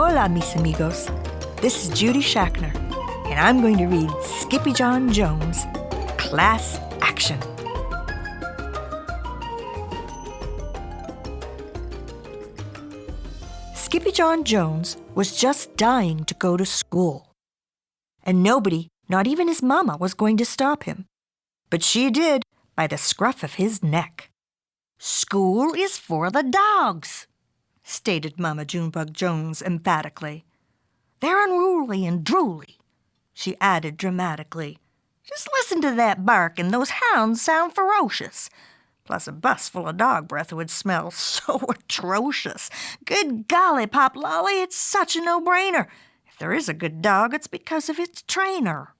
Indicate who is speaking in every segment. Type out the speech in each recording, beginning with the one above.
Speaker 1: Hola, mis amigos. This is Judy Shackner, and I'm going to read Skippyjon Jones' Class Action. Skippyjon Jones was just dying to go to school. And nobody, not even his mama, was going to stop him. But she did, by the scruff of his neck. "School is for the dogs," stated Mama Junebug Jones emphatically. "They're unruly and drooly," she added dramatically. "Just listen to that bark, and those hounds sound ferocious. Plus a bus full of dog breath would smell so atrocious. Good golly, Pop Lolly, it's such a no-brainer. If there is a good dog, it's because of its trainer."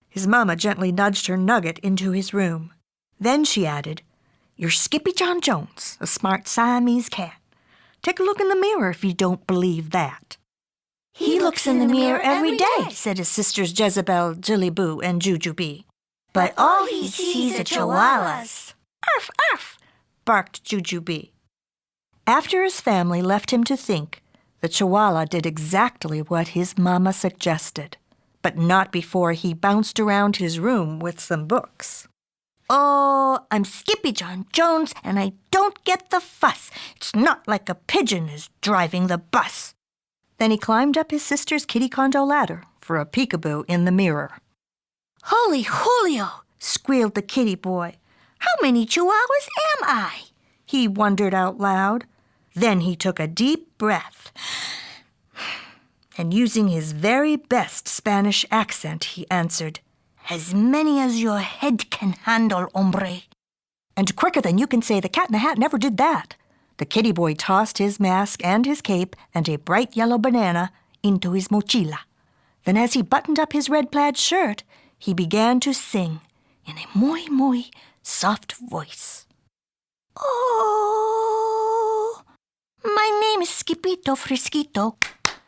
Speaker 1: His mama gently nudged her nugget into his room. Then she added, "You're Skippyjon Jones, a smart Siamese cat. Take a look in the mirror if you don't believe that." "He looks in the mirror every day," said his sisters Jezebel, Jillyboo, and Jujubee. "But all he sees are chihuahuas." "Arf, arf," barked Jujubee. After his family left him to think, the chihuahua did exactly what his mama suggested, but not before he bounced around his room with some books. "Oh, I'm Skippyjon Jones, and I don't get the fuss. It's not like a pigeon is driving the bus." Then he climbed up his sister's kitty condo ladder for a peekaboo in the mirror. "Holy Julio," squealed the kitty boy. "How many chihuahuas am I?" he wondered out loud. Then he took a deep breath, and using his very best Spanish accent, he answered, "As many as your head can handle, hombre." And quicker than you can say, the Cat in the Hat never did that. The kitty boy tossed his mask and his cape and a bright yellow banana into his mochila. Then as he buttoned up his red plaid shirt, he began to sing in a muy soft voice. "Oh, my name is Skippito Frisquito,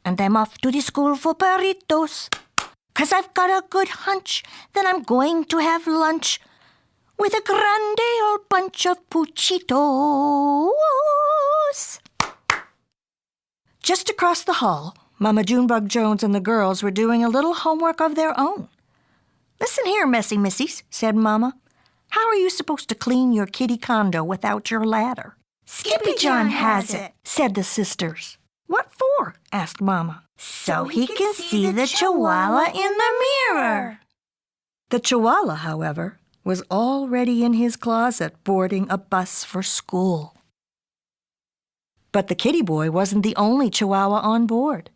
Speaker 1: and I'm off to the school for perritos. 'Cause I've got a good hunch that I'm going to have lunch with a grande old bunch of puchitos." Just across the hall, Mama Junebug Jones and the girls were doing a little homework of their own. "Listen here, messy missies," said Mama. "How are you supposed to clean your kitty condo without your ladder?" "Skippyjon has it," said the sisters. "What for?" asked Mama. "So he can see the chihuahua in the mirror." The chihuahua, however, was already in his closet boarding a bus for school. But the kitty boy wasn't the only chihuahua on board.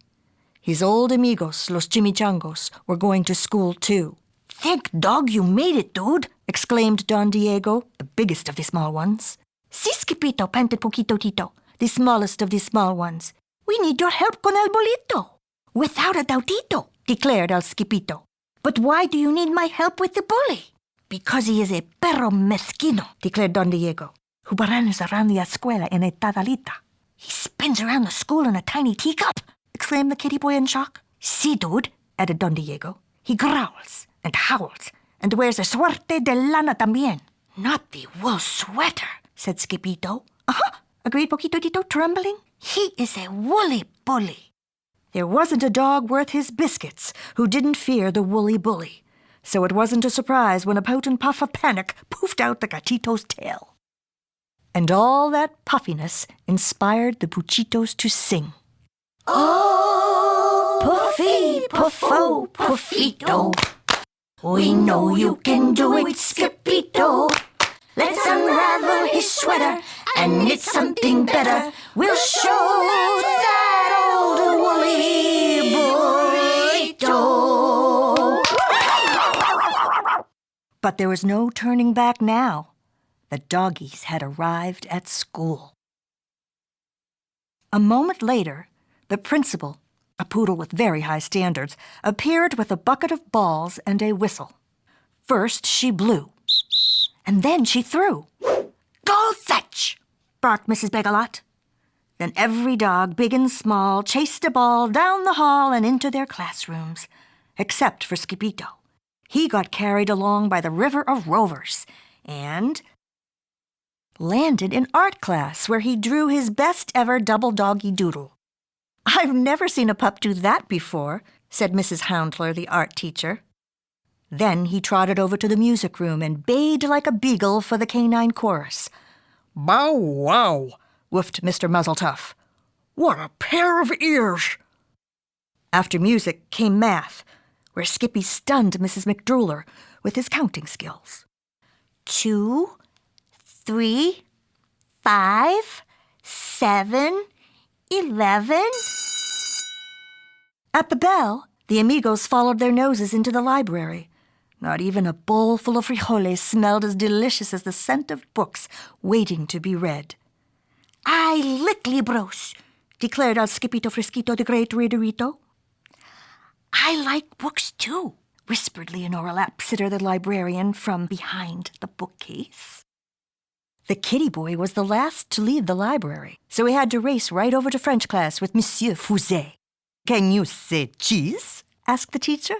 Speaker 1: His old amigos, los chimichangos, were going to school too. "Thank dog you made it, dude," exclaimed Don Diego, the biggest of the small ones. "Si, Skippito," panted Poquito Tito, the smallest of the small ones. "We need your help con el bolito." "Without a doubtito," declared El Skippito. "But why do you need my help with the bully?" "Because he is a perro mezquino," declared Don Diego, "who runs around the escuela en a tadalita." "He spins around the school in a tiny teacup," exclaimed the kitty boy in shock. "Si, dude," added Don Diego. "He growls and howls and wears a suerte de lana también." "Not the wool sweater," said Skippito. "Uh-huh," agreed Poquito Tito, trembling. "He is a woolly bully." There wasn't a dog worth his biscuits who didn't fear the woolly bully, so it wasn't a surprise when a potent puff of panic poofed out the gatito's tail. And all that puffiness inspired the puchitos to sing. "Oh, puffy, puffo, puffito, we know you can do it, Skippito. Let's unravel his sweater and knit something better. We'll show that old woolly burrito." But there was no turning back now. The doggies had arrived at school. A moment later, the principal, a poodle with very high standards, appeared with a bucket of balls and a whistle. First she blew, and then she threw. "Go fetch!" barked Mrs. Begalot. Then every dog, big and small, chased a ball down the hall and into their classrooms, except for Skippito. He got carried along by the river of rovers and landed in art class, where he drew his best ever double doggy doodle. "I've never seen a pup do that before," said Mrs. Houndler, the art teacher. Then he trotted over to the music room and bayed like a beagle for the canine chorus. "Bow wow," woofed Mr. Muzzletuff. "What a pair of ears!" After music came math, where Skippy stunned Mrs. McDruller with his counting skills. 2, 3, 5, 7, 11. At the bell, the amigos followed their noses into the library. Not even a bowl full of frijoles smelled as delicious as the scent of books waiting to be read. "I lick libros," declared El Skippito Frisquito, the great readerito. "I like books, too," whispered Leonora Lapsitter, the librarian, from behind the bookcase. The kitty boy was the last to leave the library, so he had to race right over to French class with Monsieur Fouzet. "Can you say cheese?" asked the teacher.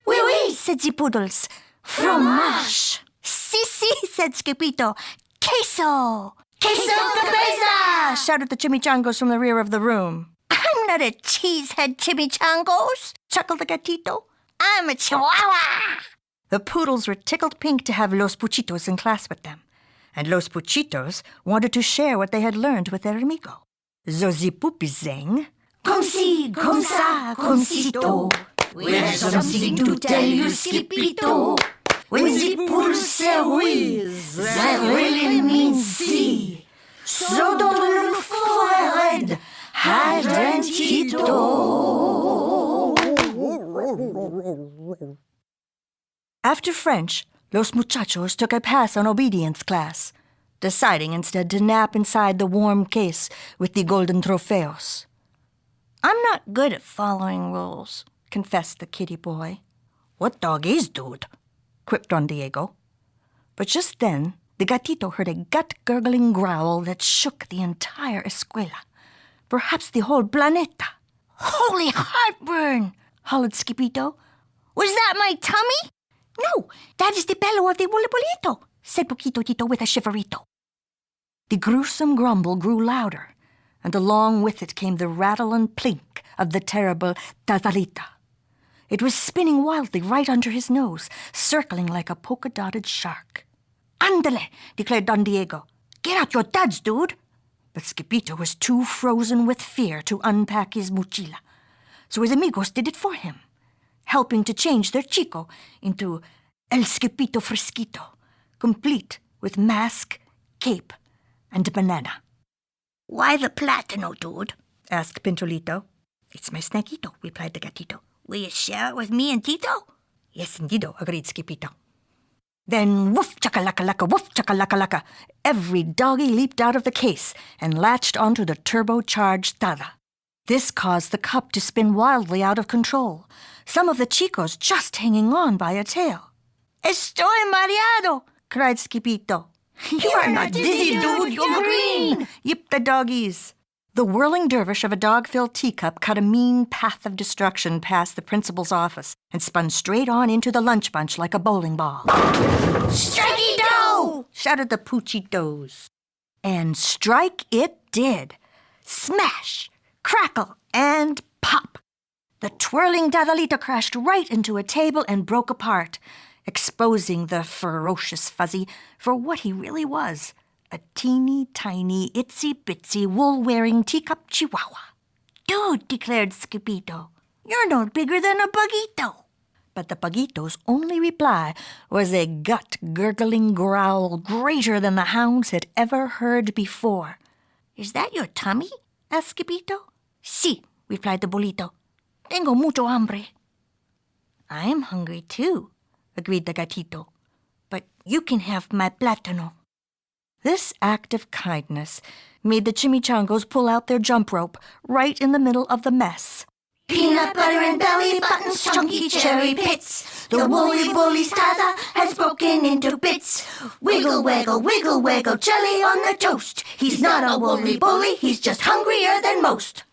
Speaker 1: "Oui, oui," said the poodles. "Fromage." "Si, si," said Skippito. "Queso." "Queso cabeza," shouted the chimichangos from the rear of the room. "I'm not a cheesehead, chimichangos," chuckled the gatito. "I'm a chihuahua." The poodles were tickled pink to have Los Puchitos in class with them, and Los Puchitos wanted to share what they had learned with their amigo. Zozi Pupi sang, "Comme si, comme ça, comme sito. We have something to tell you, Skippito. When the poodles say oui, that really means si. So don't look for a red hydrantito." After French, Los Muchachos took a pass on obedience class, deciding instead to nap inside the warm case with the golden trofeos. "I'm not good at following rules," confessed the kitty boy. "What dog is, dude?" quipped Don Diego. But just then, the gatito heard a gut-gurgling growl that shook the entire escuela, perhaps the whole planeta. "Holy heartburn!" hollered Skippito. "Was that my tummy?" "No, that is the bellow of the bulibolito," said Poquito Tito with a shiverito. The gruesome grumble grew louder, and along with it came the rattle and plink of the terrible tazalita. It was spinning wildly right under his nose, circling like a polka-dotted shark. "Ándale," declared Don Diego. "Get out your duds, dude." But Skippito was too frozen with fear to unpack his mochila, so his amigos did it for him, helping to change their chico into El Skippito Frisquito, complete with mask, cape, and banana. "Why the platano, dude?" asked Pintolito. "It's my snackito," replied the gatito. "Will you share it with me and Tito?" "Yes, indeedo," agreed Skippito. Then woof chaka-laka-laka, woof chaka-laka-laka. Every doggy leaped out of the case and latched onto the turbocharged tada. This caused the cup to spin wildly out of control, some of the chicos just hanging on by a tail. "Estoy mareado," cried Skippito. "You are not dizzy, dude, you're green," yipped the doggies. The whirling dervish of a dog-filled teacup cut a mean path of destruction past the principal's office and spun straight on into the lunch bunch like a bowling ball. "Strikey-do!" shouted the Puchitos. And strike it did. Smash, crackle, and pop. The twirling Dadalita crashed right into a table and broke apart, exposing the ferocious Fuzzy for what he really was. A teeny-tiny, itsy-bitsy, wool-wearing teacup chihuahua. "Dude," declared Skippito, "you're no bigger than a bugito." But the bugito's only reply was a gut-gurgling growl greater than the hounds had ever heard before. "Is that your tummy?" asked Skippito. "Si," replied the bolito. "Tengo mucho hambre." "I'm hungry, too," agreed the gatito. "But you can have my plátano." This act of kindness made the chimichangos pull out their jump rope right in the middle of the mess. "Peanut butter and belly buttons, chunky cherry pits. The woolly bully's tada has broken into bits. Wiggle, waggle, wiggle, waggle, jelly on the toast. He's not a woolly bully, he's just hungrier than most."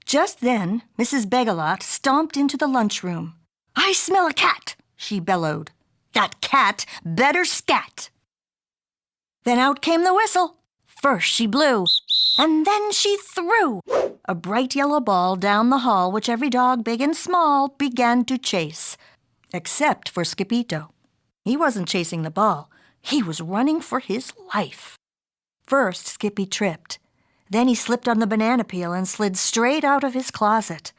Speaker 1: Just then, Mrs. Begalot stomped into the lunchroom. "I smell a cat," she bellowed. "That cat better scat." Then out came the whistle. First she blew, And then she threw a bright yellow ball down the hall, which every dog, big and small, began to chase, except for Skippyjo. He wasn't chasing the ball. He was running for his life. First, Skippy tripped. Then he slipped on the banana peel and slid straight out of his closet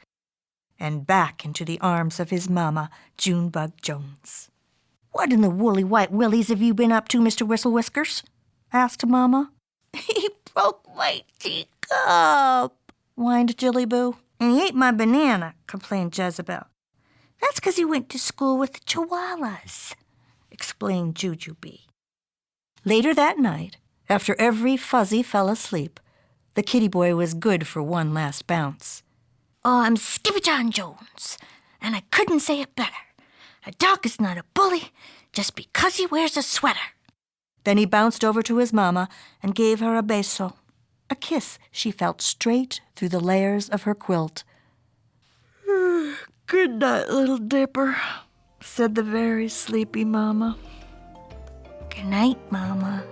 Speaker 1: and back into the arms of his mama, Junebug Jones. "What in the woolly white willies have you been up to, Mr. Whistle-Whiskers?" asked Mama. "He broke my teacup," whined Jilly-Boo. "And he ate my banana," complained Jezebel. "That's 'cause he went to school with the Chihuahuas," explained Jujubee. Later that night, after every fuzzy fell asleep, the kitty boy was good for one last bounce. "Oh, I'm Skippyjon Jones, and I couldn't say it better. A dog is not a bully just because he wears a sweater." Then he bounced over to his mama and gave her a beso, a kiss she felt straight through the layers of her quilt. "Good night, little dipper," said the very sleepy mama. "Good night, Mama,"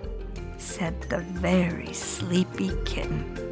Speaker 1: said the very sleepy kitten.